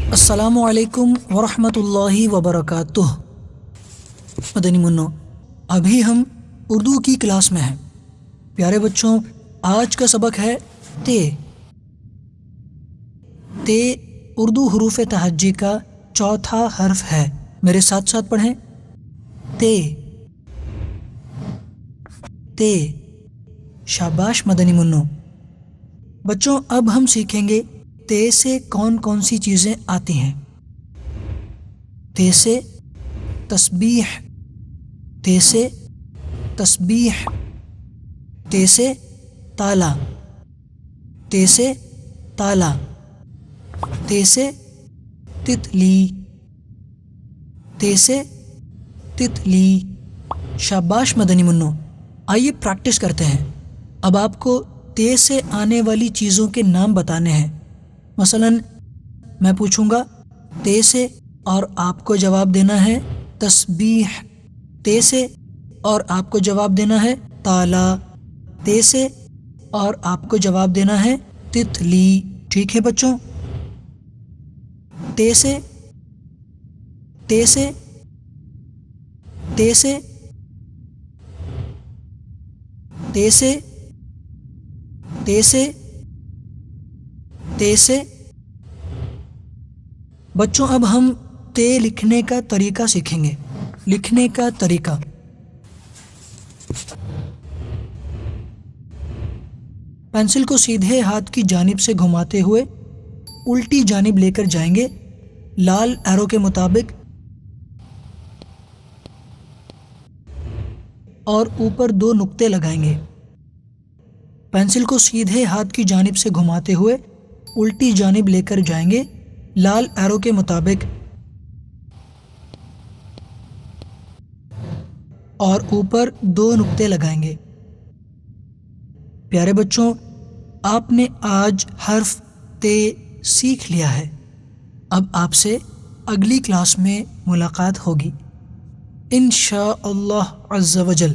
السلام علیکم ورحمۃ اللہ وبرکاتہ۔ مدنی منو، ابھی ہم اردو کی کلاس میں ہیں۔ پیارے بچوں، آج کا سبق ہے تے۔ تے اردو حروف تہجی کا چوتھا حرف ہے۔ میرے ساتھ ساتھ پڑھیں، تے تے۔ شاباش مدنی منو۔ بچوں، اب ہم سیکھیں گے تے سے کون کون سی چیزیں آتی ہیں۔ تے سے تسبیح، تے سے تسبیح، تے سے تالا، تے سے تالا، تے سے تتلی، تے سے تتلی۔ شاباش مدنی منو۔ آئیے پریکٹس کرتے ہیں۔ اب آپ کو تے سے آنے والی چیزوں کے نام بتانے ہیں۔ مثلا میں پوچھوں گا تے سے اور آپ کو جواب دینا ہے تسبیح، تے سے اور آپ کو جواب دینا ہے تالا، تے سے اور آپ کو جواب دینا ہے تتلی۔ ٹھیک ہے بچوں؟ تے سے، تے سے، تے سے، تے سے، تے سے، تے سے۔ بچوں، اب ہم تے لکھنے کا طریقہ سیکھیں گے۔ لکھنے کا طریقہ، پینسل کو سیدھے ہاتھ کی جانب سے گھماتے ہوئے الٹی جانب لے کر جائیں گے، لال ایرو کے مطابق، اور اوپر 2 نقطے لگائیں گے۔ پینسل کو سیدھے ہاتھ کی جانب سے گھماتے ہوئے الٹی جانب لے کر جائیں گے، لال ایرو کے مطابق، اور اوپر 2 نقطے لگائیں گے۔ پیارے بچوں، آپ نے آج حرف تے سیکھ لیا ہے۔ اب آپ سے اگلی کلاس میں ملاقات ہوگی انشاء اللہ عز و جل۔